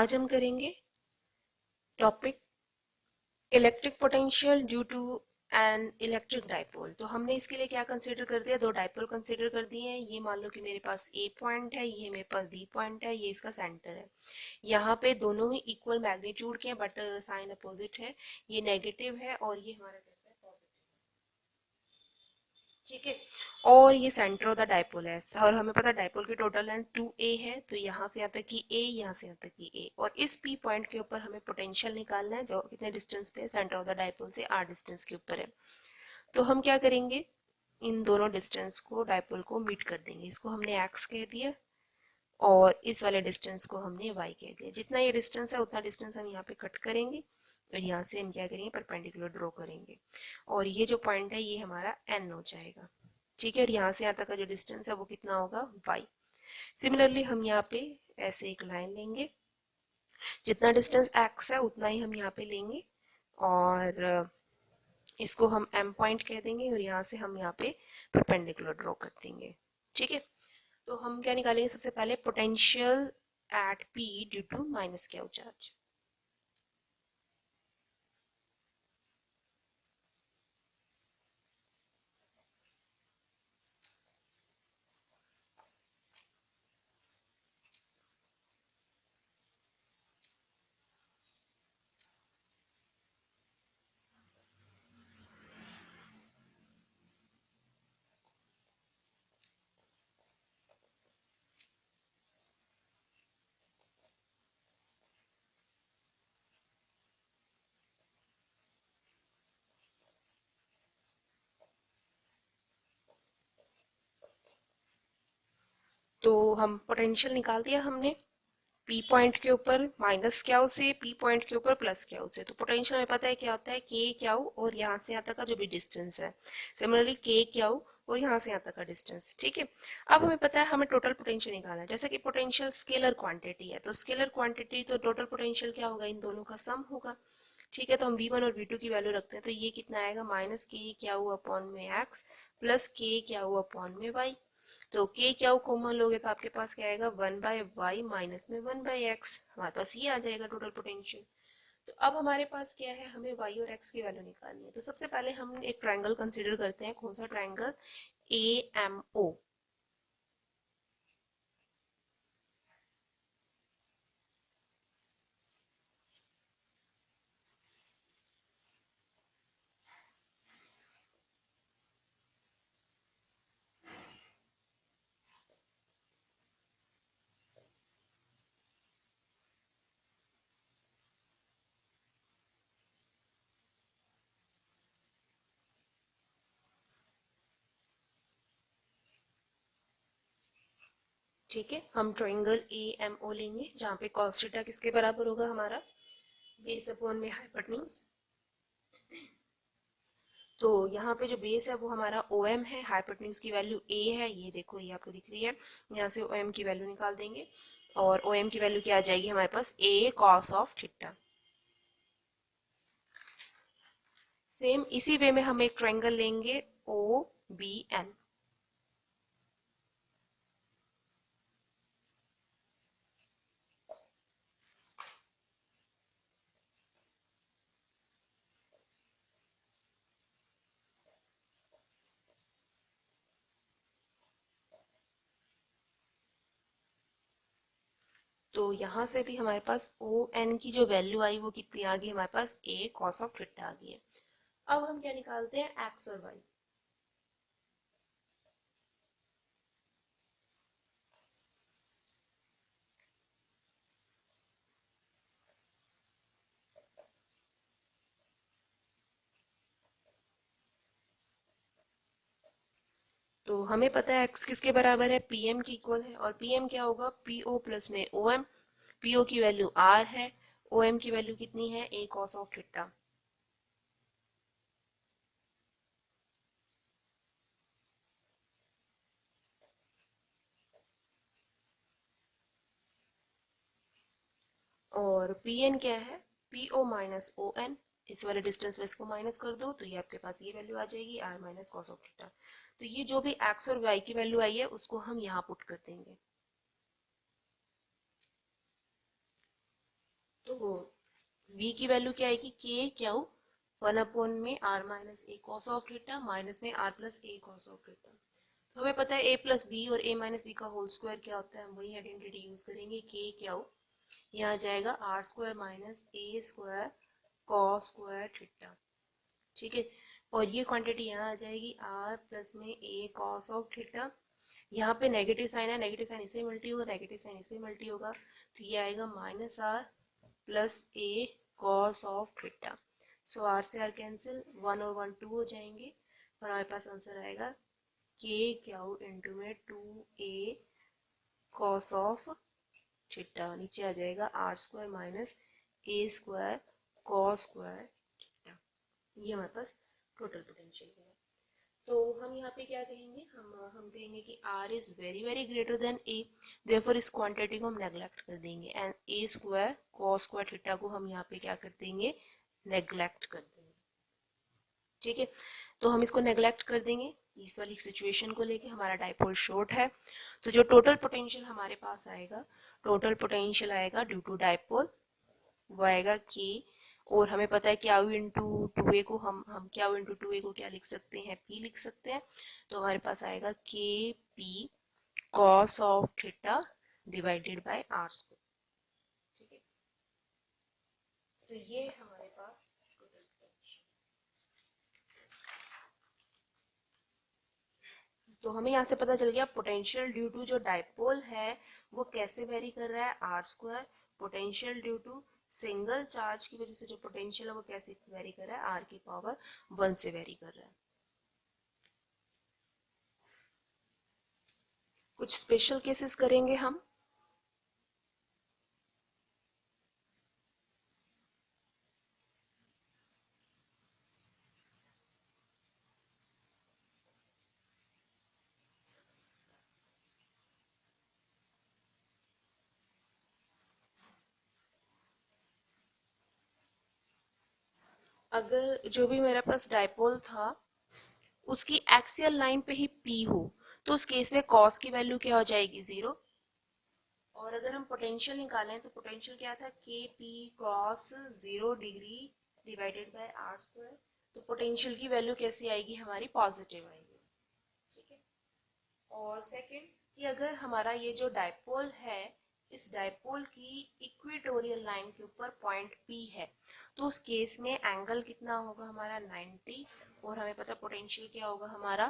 आज हम करेंगे topic electric potential due to an electric dipole. तो हमने इसके लिए क्या कंसीडर कर दिया, दो डाइपोल कंसीडर कर दिए हैं। ये मान लो कि मेरे पास ए पॉइंट है, ये मेरे पास बी पॉइंट है, ये इसका सेंटर है। यहाँ पे दोनों ही इक्वल मैग्नीट्यूड के हैं बट साइन अपोजिट है, ये नेगेटिव है और ये हमारा कैसा है, पॉजिटिव। ठीक है, और ये सेंटर ऑफ द डाइपोल है और हमें पता है डाइपोल की टोटल लेंथ 2a है। तो यहाँ से यहाँ तक की a, यहाँ से यहाँ तक की a, और इस p पॉइंट के ऊपर हमें पोटेंशियल निकालना है जो कितने डिस्टेंस पे है, सेंटर ऑफ द डाइपोल से r डिस्टेंस के ऊपर है। तो हम क्या करेंगे, इन दोनों डिस्टेंस को डाइपोल को मीट कर देंगे। इसको हमने x कह दिया और इस वाले डिस्टेंस को हमने y कह दिया। जितना ये डिस्टेंस है उतना डिस्टेंस हम यहाँ पे कट करेंगे और यहाँ से हम क्या करेंगे, परपेंडिकुलर ड्रॉ करेंगे और ये जो पॉइंट है ये हमारा n हो जाएगा। ठीक है, और यहाँ से यहाँ तक का जो डिस्टेंस है वो कितना होगा, y। सिमिलरली हम यहाँ पे ऐसे एक लाइन लेंगे, जितना डिस्टेंस x है उतना ही हम यहाँ पे लेंगे और इसको हम m पॉइंट कह देंगे और यहाँ से हम यहाँ पे परपेंडिकुलर ड्रॉ कर देंगे। ठीक है, तो हम क्या निकालेंगे, सबसे पहले potential at p due to minus q charge. तो हम पोटेंशियल निकाल दिया हमने P पॉइंट के ऊपर माइनस क्यू से, P पॉइंट के ऊपर प्लस क्यू से। तो पोटेंशियल हमें पता है क्या होता है, के क्यू और यहाँ से यहाँ तक का जो भी डिस्टेंस है, सिमिलरली के क्यू और यहाँ से यहाँ तक का डिस्टेंस। ठीक है, अब हमें पता है हमें टोटल पोटेंशियल निकालना है। जैसे कि पोटेंशियल स्केलर क्वांटिटी है, तो स्केलर क्वांटिटी तो टोटल पोटेंशियल क्या होगा, इन दोनों का सम होगा। ठीक है, तो हम v1 और v2 की वैल्यू रखते हैं, तो ये कितना आएगा, माइनस के क्यू अपॉन में x प्लस के क्यू अपॉन में y। तो के क्यू कॉमन लोगे तो आपके पास क्या आएगा, 1/y माइनस में 1/x। हमारे पास ये आ जाएगा टोटल पोटेंशियल। तो अब हमारे पास क्या है, हमें y और x की वैल्यू निकालनी है। तो सबसे पहले हम एक ट्रायंगल कंसीडर करते हैं। कौन सा ट्रायंगल, AMO। ठीक है, हम ट्रायंगल AMO लेंगे जहाँ पे cos थीटा किसके बराबर होगा, हमारा बेस अपॉन में हाइपोटेन्यूज। तो यहाँ पे जो बेस है वो हमारा OM है, हाइपोटेन्यूज की वैल्यू A है, ये देखो ये आपको दिख रही है। यहाँ से OM की वैल्यू निकाल देंगे और OM की वैल्यू क्या आ जाएगी हमारे पास, A cos of theta. Same इसी वे में हम एक ट्रायंगल लेंगे OBN। तो यहाँ से भी हमारे पास ON की जो वैल्यू आई वो कितनी आ गई, हमारे पास A cos ऑफ थीटा आ गई है। अब हम क्या निकालते हैं, X और Y। तो हमें पता है x किसके बराबर है, pm की इक्वल है, और pm क्या होगा, po प्लस में om। po की वैल्यू r है, om की वैल्यू कितनी है, a cos ऑफ थीटा। और pn क्या है, po माइनस on। इस वाले डिस्टेंस में इसको माइनस कर दो तो ये आपके पास ये वैल्यू आ जाएगी, r minus cos of theta. तो ये जो भी x और y की वैल्यू आई है उसको हम यहाँ पुट कर देंगे। तो v की वैल्यू क्या आएगी, के क्यू 1 में r minus A cos of theta minus में r plus a cos of theta. तो हमें पता है a प्लस बी और a माइनस बी का होल स्क्वायर क्या होता है, हम वही आइडेंटिटी यूज करेंगे, के क्यू यहाँ आ जाएगा r square minus a square cos square theta. ठीक है, और ये क्वांटिटी यहाँ आ जाएगी r प्लस में a कॉस ऑफ थीटा। यहाँ पे नेगेटिव साइन है, नेगेटिव साइन इसे मल्टी होगा, नेगेटिव साइन इसे मल्टी होगा, तो ये आएगा minus r plus a cos of theta. So r से आर कैंसिल, 1 और 1 2 हो जाएंगे और हमारे पास आंसर आएगा के क्यू इंटू में 2a कॉस ऑफ थीटा। नीचे आ जाएगा r square minus a square cos square theta. ये हमारे पास टोटल पोटेंशियल है। तो हम यहाँ पे क्या कहेंगे, हम कहेंगे कि r is very very greater than a, therefore इस क्वांटिटी को हम नेग्लेक्ट कर देंगे and a square cos square theta को हम यहाँ पे क्या कर देंगे, नेग्लेक्ट कर देंगे। ठीक है, तो हम इसको नेग्लेक्ट कर देंगे इस वाली सिचुएशन को लेके, हमारा डाइपोल शॉर्ट है। तो जो टोटल पोटेंशियल हमारे पास आएगा, टोटल पोटेंशियल आएगा ड्यू टू डाइपोल, वो आएगा के, और हमें पता है क्यू इंटू टू ए को हम क्यू इंटू टू ए को क्या लिख सकते हैं, पी लिख सकते हैं। तो हमारे पास आएगा k p cos of theta divided by r square. ठीक है, तो ये हमारे पास टोटल पोटेंशियल। तो हमें यहाँ से पता चल गया पोटेंशियल ड्यू टू जो डाइपोल है वो कैसे वेरी कर रहा है, r square. Potential due to single charge की वजह से जो पोटेंशियल है वो कैसे वेरी कर रहा है, आर की पावर 1 से वेरी कर रहा है। कुछ स्पेशल केसेस करेंगे हम। अगर जो भी मेरे पास डाइपोल था उसकी एक्सियल लाइन पे ही P हो, तो उस केस में कॉस की वैल्यू क्या हो जाएगी, 0। और अगर हम पोटेंशियल निकालें तो पोटेंशियल क्या था, k p cos 0 degree divided by r square. तो पोटेंशियल की वैल्यू कैसी आएगी, हमारी पॉजिटिव आएगी। ठीक है, और सेकंड कि अगर हमारा ये जो डाइपोल है, इस डाइपोल की इक्वेटोरियल लाइन के ऊपर पॉइंट P है, तो उस केस में एंगल कितना होगा हमारा, 90। और हमें पता पोटेंशियल क्या होगा हमारा,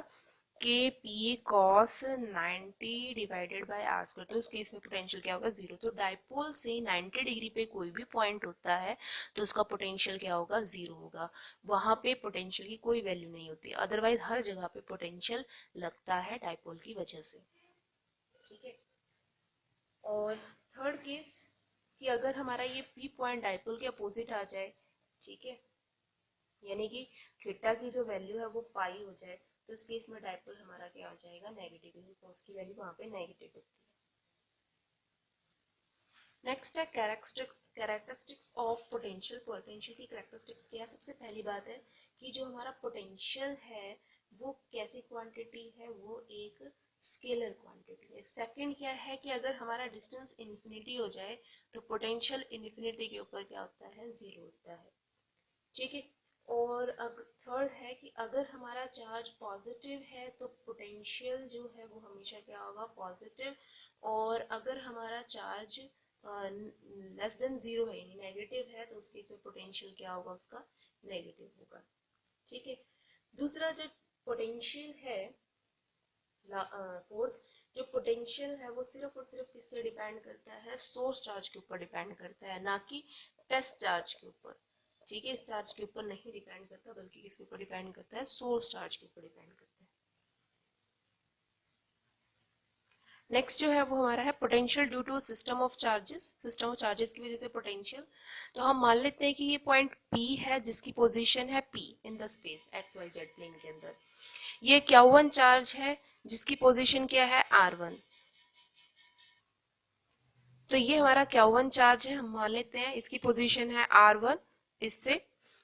k p cos 90 divided by r square. तो उस केस में पोटेंशियल क्या होगा, 0। तो डाइपोल से 90 डिग्री पे कोई भी पॉइंट होता है तो उसका पोटेंशियल क्या होगा, 0 होगा। वहां पे पोटेंशियल की कोई वैल्यू नहीं होती, अदरवाइज हर जगह पे पोटेंशियल लगता है डाइपोल की वजह से। ठीक है, और थर्ड केस कि अगर हमारा ये पी पॉइंट डाइपोल के अपोजिट आ जाए, ठीक है, यानी कि थीटा की जो वैल्यू है वो पाई हो जाए, तो इस केस में डाइपोल हमारा क्या हो जाएगा, नेगेटिव, क्योंकि कॉस की वैल्यू वहां पे नेगेटिव होती है। नेक्स्ट है कैरेक्टरिस्टिक्स ऑफ पोटेंशियल। पोटेंशियल की कैरेक्टरिस्टिक्स क्या है, सबसे पहली बात है कि जो हमारा पोटेंशियल है वो कैसी क्वांटिटी है, वो एक स्केलर क्वांटिटी है। सेकंड क्या है कि अगर हमारा डिस्टेंस इन्फिनिटी हो जाए तो पोटेंशियल इन्फिनिटी के ऊपर क्या होता है, 0 होता है। ठीक है, और थर्ड है कि अगर हमारा चार्ज पॉजिटिव है तो पोटेंशियल जो है वो हमेशा क्या होगा, पॉजिटिव। और अगर हमारा चार्ज लेस देन 0 है, यानी नेगेटिव है, तो उस केस में पोटेंशियल क्या होगा, उसका नेगेटिव होगा। ठीक है, दूसरा जो पोटेंशियल है, फोर्थ जो पोटेंशियल है वो सिर्फ और सिर्फ किससे डिपेंड करता है, सोर्स चार्ज के ऊपर डिपेंड करता है, ना कि टेस्ट चार्ज के ऊपर। ठीक है, इस चार्ज के ऊपर नहीं डिपेंड करता, बल्कि किसके ऊपर डिपेंड करता है, सोर्स चार्ज के ऊपर डिपेंड करता है। नेक्स्ट जो है वो हमारा है potential due to system of charges. System of charges की वजह से पोटेंशियल, तो हम मान लेते हैं कि ये पॉइंट P है जिसकी पोजीशन है P in the space XYZ plane के अंदर। ये Q1 चार्ज है जिसकी पोजीशन क्या है, R1। तो ये हमारा Q1 चार्ज है, हम मान लेते हैं इसकी पोजीशन है R1। इससे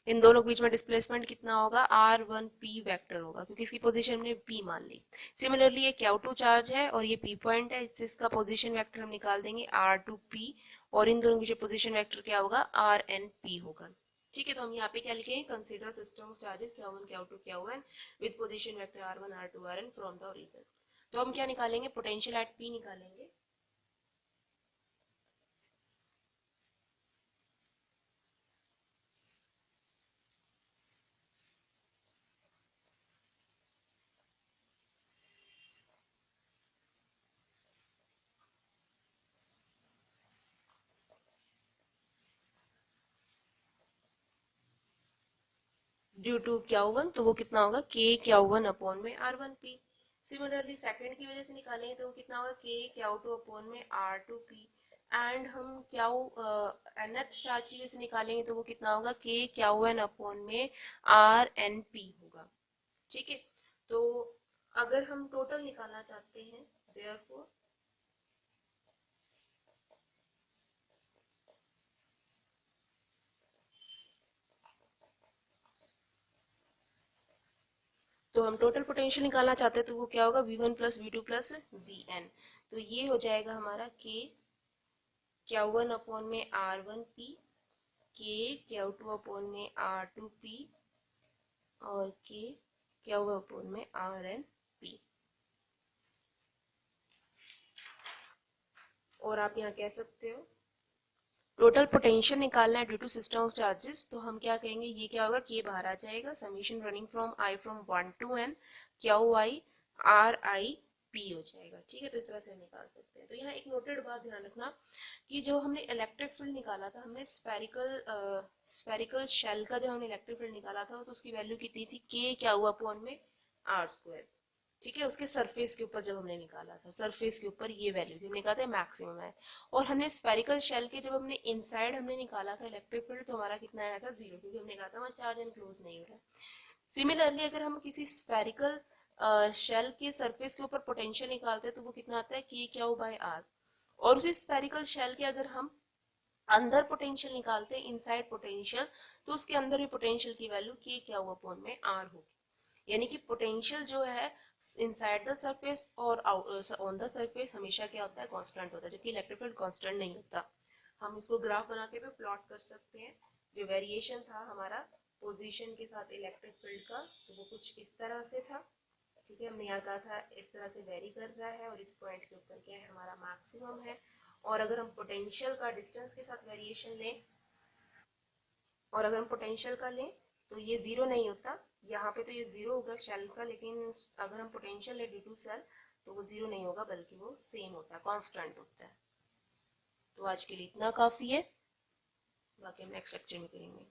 इन दोनों के बीच में डिस्प्लेसमेंट कितना होगा, R1P वेक्टर होगा, क्योंकि इसकी पोजीशन हमने P मान ली। सिमिलरली ये Q2 चार्ज है और ये P पॉइंट है, इससे इसका पोजीशन वेक्टर हम निकाल देंगे R2P। और इन दोनों के बीच पोजीशन वेक्टर क्या होगा, आर एन पी होगा। ठीक है, तो हम यहाँ पे क्या लिखेंगे, consider system of charges Q1 Q2 Q1 with position vector R1 R2 Rn from the origin. तो हम क्या निकालेंगे, पोटेंशियल एट P निकालेंगे। ड्यू टू Q1 तो वो कितना होगा, K Q1 अपॉन में R1P। सिमिलरली सेकंड की वजह से निकालेंगे तो वो कितना होगा, K Q2 अपॉन में R2P। एंड हम nth चार्ज की वजह से निकालेंगे तो वो कितना होगा, K Q1 अपॉन में RNP होगा। ठीक है, तो अगर हम टोटल निकालना चाहते हैं, therefore तो हम टोटल पोटेंशियल निकालना चाहते हैं तो वो क्या होगा, V1 plus V2 plus Vn। तो ये हो जाएगा हमारा K Q1 अपॉन में R1P, K Q2 अपॉन में R2P और K Q1 अपॉन में RNP। और आप यहाँ कह सकते हो टोटल पोटेंशियल निकालना है due to system of charges, तो हम क्या कहेंगे, ये क्या होगा, के बाहर आ जाएगा, summation running from i from 1 to n q i r i p हो जाएगा। ठीक है, तो इस तरह से हम निकाल सकते हैं। तो यहाँ एक नोटेड बात ध्यान रखना कि जो हमने इलेक्ट्रिक फील्ड निकाला था, हमने स्फेरिकल शेल का जब हमने इलेक्ट्रिक फील्ड निकाला था तो उसकी वैल्यू कितनी थी, के क्या हुआ अपॉन में आर स्क्वायर। ठीक है, उसके सरफेस के ऊपर जब हमने निकाला था, सरफेस के ऊपर ये वैल्यू थी, हमने कहा था मैक्सिमम है। और हमने स्फेरिकल शेल के जब हमने इनसाइड हमने निकाला था इलेक्ट्रिक फील्ड तो हमारा कितना आया था, 0, क्योंकि हमने कहा था वहाँ चार्ज एनक्लोज नहीं हो रहा है। सिमिलरली अगर हम किसी स्फेरिकल शेल के सरफेस के ऊपर पोटेंशियल निकालते हैं तो वो कितना आता है, के क्यू बाय आर। और उसी स्फेरिकल शेल के अगर हम अंदर पोटेंशियल निकालते हैं, इनसाइड पोटेंशियल, तो उसके अंदर भी पोटेंशियल की वैल्यू के क्या हुआ अपॉन में आर होगी। यानी कि पोटेंशियल जो है इनसाइड द सरफेस और ऑन द सरफेस हमेशा क्या होता है, कांस्टेंट होता है, जबकि इलेक्ट्रिक फील्ड कांस्टेंट नहीं होता। हम इसको ग्राफ बना के भी प्लॉट कर सकते हैं। जो वेरिएशन था हमारा पोजीशन के साथ इलेक्ट्रिक फील्ड का, तो वो कुछ इस तरह से था। ठीक है, हमने यहाँ कहा था इस तरह से वेरी कर रहा है और इस पॉइंट के ऊपर क्या है, हमारा मैक्सिमम है। और अगर हम पोटेंशियल का डिस्टेंस के साथ वेरिएशन लें, और अगर हम पोटेंशियल का लें तो ये जीरो नहीं होता, यहाँ पे तो ये जीरो होगा शेल का, लेकिन अगर हम पोटेंशियल ले ड्यू टू सेल तो वो जीरो नहीं होगा, बल्कि वो सेम होता है, कांस्टेंट होता है। तो आज के लिए इतना काफी है, बाकी हम नेक्स्ट लेक्चर में करेंगे।